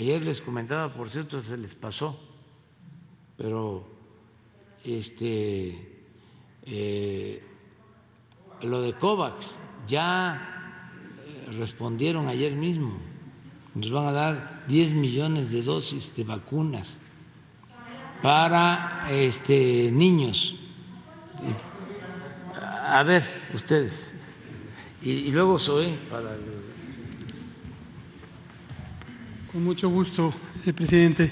Ayer les comentaba, por cierto, se les pasó, pero lo de COVAX ya respondieron ayer mismo. Nos van a dar 10 millones de dosis de vacunas para niños. A ver, ustedes. Y luego Zoé para Con mucho gusto, presidente.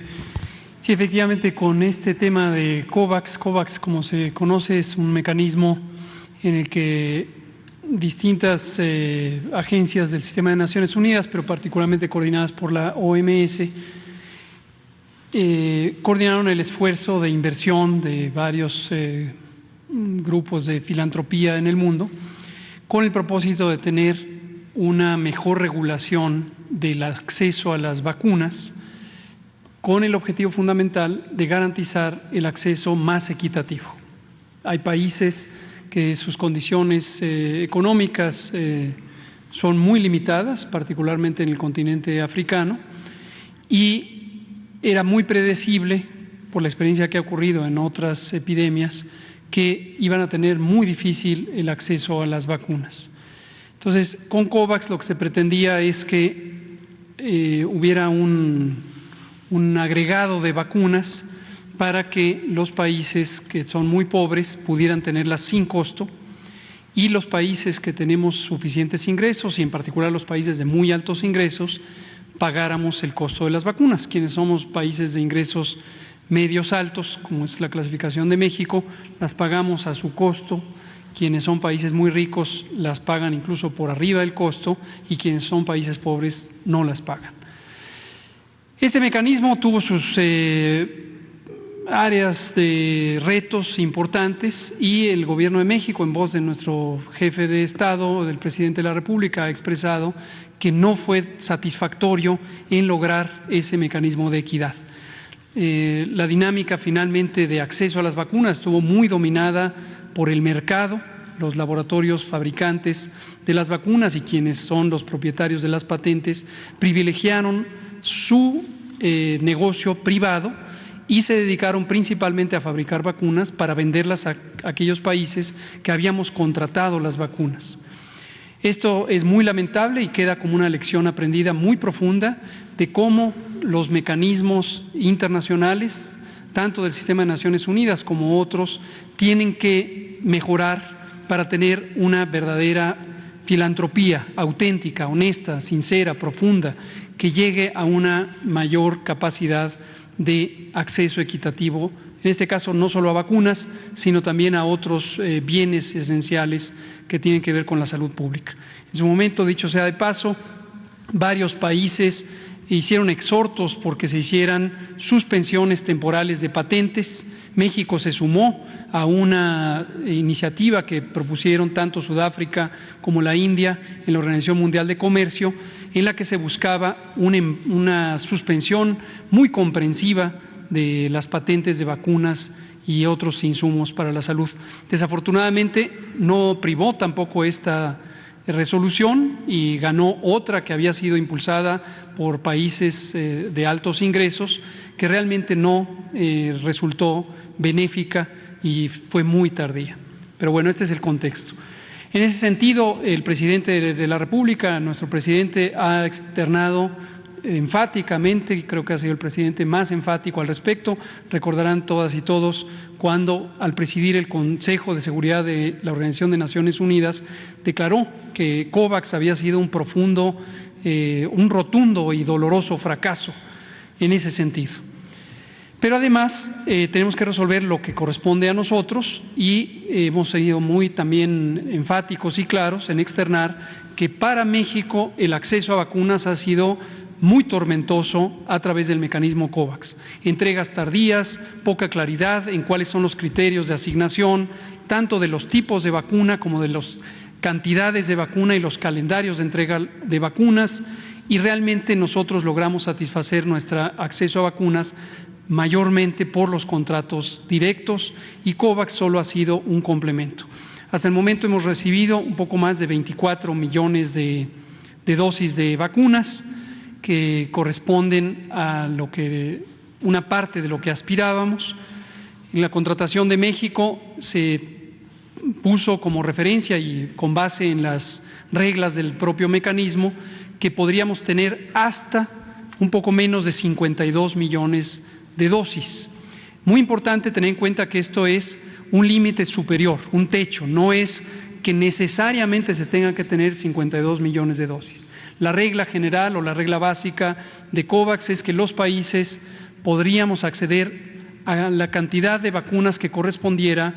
Sí, efectivamente, con este tema de COVAX, como se conoce, es un mecanismo en el que distintas agencias del sistema de Naciones Unidas, pero particularmente coordinadas por la OMS, coordinaron el esfuerzo de inversión de varios grupos de filantropía en el mundo con el propósito de tener una mejor regulación del acceso a las vacunas, con el objetivo fundamental de garantizar el acceso más equitativo. Hay países que sus condiciones económicas son muy limitadas, particularmente en el continente africano, y era muy predecible, por la experiencia que ha ocurrido en otras epidemias, que iban a tener muy difícil el acceso a las vacunas. Entonces, con COVAX lo que se pretendía es que hubiera un agregado de vacunas para que los países que son muy pobres pudieran tenerlas sin costo y los países que tenemos suficientes ingresos, y en particular los países de muy altos ingresos, pagáramos el costo de las vacunas. Quienes somos países de ingresos medios altos, como es la clasificación de México, las pagamos a su costo. Quienes son países muy ricos las pagan incluso por arriba del costo y quienes son países pobres no las pagan. Este mecanismo tuvo sus áreas de retos importantes y el Gobierno de México, en voz de nuestro jefe de Estado, del presidente de la República, ha expresado que no fue satisfactorio en lograr ese mecanismo de equidad. La dinámica finalmente de acceso a las vacunas estuvo muy dominada por el mercado, los laboratorios fabricantes de las vacunas y quienes son los propietarios de las patentes privilegiaron su negocio privado y se dedicaron principalmente a fabricar vacunas para venderlas a aquellos países que habíamos contratado las vacunas. Esto es muy lamentable y queda como una lección aprendida muy profunda de cómo los mecanismos internacionales, tanto del sistema de Naciones Unidas como otros, tienen que mejorar para tener una verdadera filantropía auténtica, honesta, sincera, profunda, que llegue a una mayor capacidad de acceso equitativo, en este caso no solo a vacunas, sino también a otros bienes esenciales que tienen que ver con la salud pública. En su momento, dicho sea de paso, varios países hicieron exhortos porque se hicieran suspensiones temporales de patentes. México se sumó a una iniciativa que propusieron tanto Sudáfrica como la India en la Organización Mundial de Comercio, en la que se buscaba una suspensión muy comprensiva de las patentes de vacunas y otros insumos para la salud. Desafortunadamente no privó tampoco esta resolución y ganó otra que había sido impulsada por países de altos ingresos, que realmente no resultó benéfica y fue muy tardía. Pero bueno, este es el contexto. En ese sentido, el presidente de la República, nuestro presidente, ha externado enfáticamente, y creo que ha sido el presidente más enfático al respecto. Recordarán todas y todos cuando, al presidir el Consejo de Seguridad de la Organización de Naciones Unidas, declaró que COVAX había sido un rotundo y doloroso fracaso en ese sentido. Pero además tenemos que resolver lo que corresponde a nosotros y hemos sido muy también enfáticos y claros en externar que para México el acceso a vacunas ha sido muy tormentoso a través del mecanismo COVAX. Entregas tardías, poca claridad en cuáles son los criterios de asignación, tanto de los tipos de vacuna como de las cantidades de vacuna y los calendarios de entrega de vacunas, y realmente nosotros logramos satisfacer nuestro acceso a vacunas mayormente por los contratos directos y COVAX solo ha sido un complemento. Hasta el momento hemos recibido un poco más de 24 millones de dosis de vacunas que corresponden a una parte de lo que aspirábamos. En la contratación de México se puso como referencia y con base en las reglas del propio mecanismo que podríamos tener hasta un poco menos de 52 millones de dosis. Muy importante tener en cuenta que esto es un límite superior, un techo, no es que necesariamente se tengan que tener 52 millones de dosis. La regla general o la regla básica de COVAX es que los países podríamos acceder a la cantidad de vacunas que correspondiera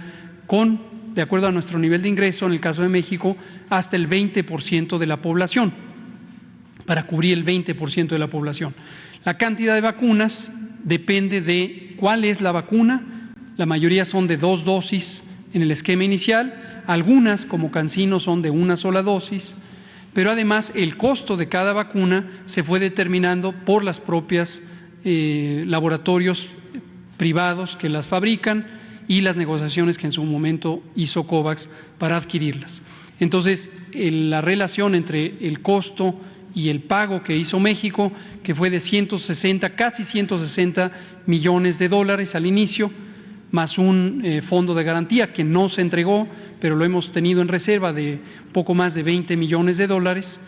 de acuerdo a nuestro nivel de ingreso, en el caso de México, hasta el 20% de la población, para cubrir el 20% de la población. La cantidad de vacunas depende de cuál es la vacuna. La mayoría son de 2 dosis en el esquema inicial, algunas como CanSino son de una sola dosis, pero además el costo de cada vacuna se fue determinando por las propias laboratorios privados que las fabrican y las negociaciones que en su momento hizo COVAX para adquirirlas. Entonces, la relación entre el costo y el pago que hizo México, que fue de casi 160 millones de dólares al inicio, más un fondo de garantía que no se entregó, pero lo hemos tenido en reserva de poco más de 20 millones de dólares,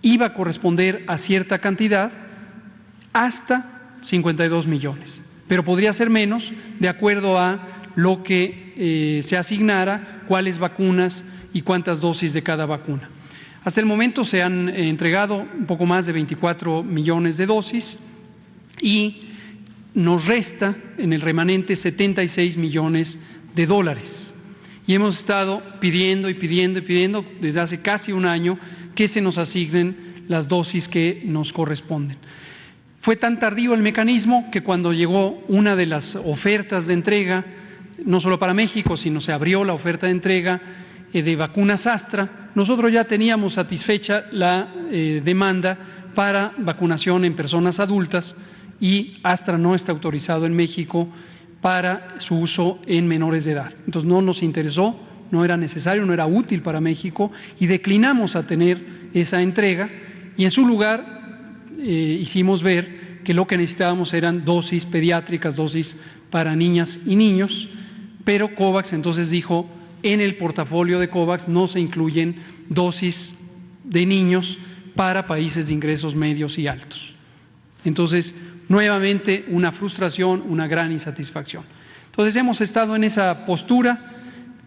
iba a corresponder a cierta cantidad hasta 52 millones, pero podría ser menos de acuerdo a lo que se asignara, cuáles vacunas y cuántas dosis de cada vacuna. Hasta el momento se han entregado un poco más de 24 millones de dosis y nos resta en el remanente 76 millones de dólares. Y hemos estado pidiendo desde hace casi un año que se nos asignen las dosis que nos corresponden. Fue tan tardío el mecanismo que cuando llegó una de las ofertas de entrega, no solo para México, sino se abrió la oferta de entrega de vacunas Astra, nosotros ya teníamos satisfecha la demanda para vacunación en personas adultas y Astra no está autorizado en México para su uso en menores de edad. Entonces no nos interesó, no era necesario, no era útil para México y declinamos a tener esa entrega y en su lugar hicimos ver que lo que necesitábamos eran dosis pediátricas, dosis para niñas y niños, pero COVAX entonces dijo, en el portafolio de COVAX no se incluyen dosis de niños para países de ingresos medios y altos. Entonces, nuevamente una frustración, una gran insatisfacción. Entonces, hemos estado en esa postura.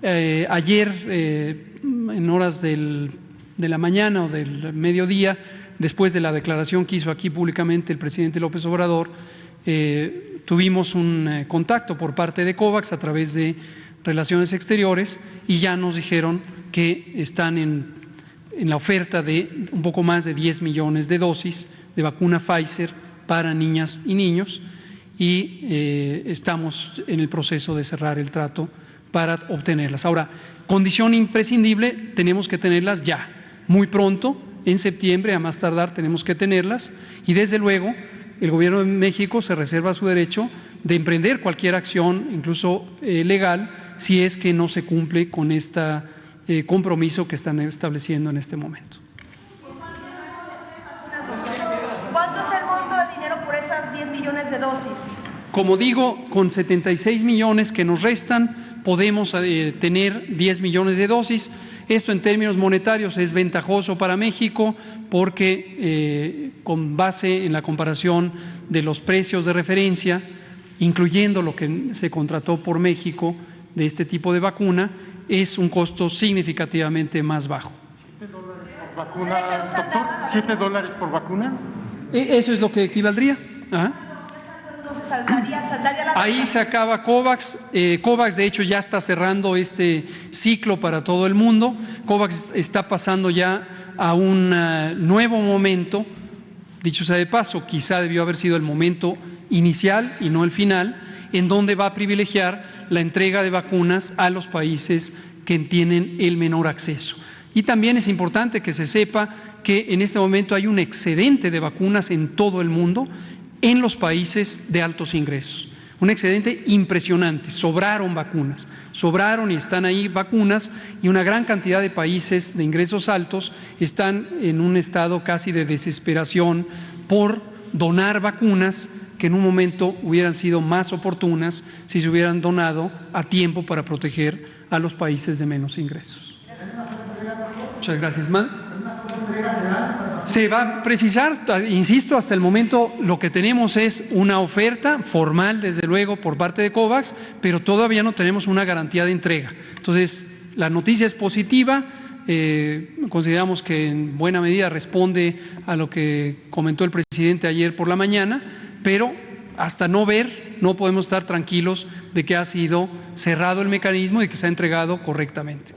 Ayer, en horas de la mañana o del mediodía, después de la declaración que hizo aquí públicamente el presidente López Obrador, tuvimos un contacto por parte de COVAX a través de Relaciones Exteriores y ya nos dijeron que están en la oferta de un poco más de 10 millones de dosis de vacuna Pfizer para niñas y niños y estamos en el proceso de cerrar el trato para obtenerlas. Ahora, condición imprescindible, tenemos que tenerlas ya, muy pronto. En septiembre, a más tardar, tenemos que tenerlas y desde luego el Gobierno de México se reserva su derecho de emprender cualquier acción, incluso legal, si es que no se cumple con este compromiso que están estableciendo en este momento. ¿Cuánto es el monto de dinero por esas 10 millones de dosis? Como digo, con 76 millones que nos restan, podemos tener 10 millones de dosis. Esto en términos monetarios es ventajoso para México porque con base en la comparación de los precios de referencia, incluyendo lo que se contrató por México de este tipo de vacuna, es un costo significativamente más bajo. $7 por vacuna, doctor. $7 por vacuna. Eso es lo que equivaldría. Ajá. Ahí se acaba COVAX. COVAX de hecho ya está cerrando este ciclo para todo el mundo. COVAX está pasando ya a un nuevo momento. Dicho sea de paso, quizá debió haber sido el momento inicial y no el final, en donde va a privilegiar la entrega de vacunas a los países que tienen el menor acceso. Y también es importante que se sepa que en este momento hay un excedente de vacunas en todo el mundo en los países de altos ingresos. Un excedente impresionante, sobraron vacunas, sobraron y están ahí vacunas, y una gran cantidad de países de ingresos altos están en un estado casi de desesperación por donar vacunas que en un momento hubieran sido más oportunas si se hubieran donado a tiempo para proteger a los países de menos ingresos. Muchas gracias. Se va a precisar, insisto, hasta el momento lo que tenemos es una oferta formal, desde luego, por parte de COVAX, pero todavía no tenemos una garantía de entrega. Entonces, la noticia es positiva. Consideramos que en buena medida responde a lo que comentó el presidente ayer por la mañana, pero hasta no ver, no podemos estar tranquilos de que ha sido cerrado el mecanismo y que se ha entregado correctamente.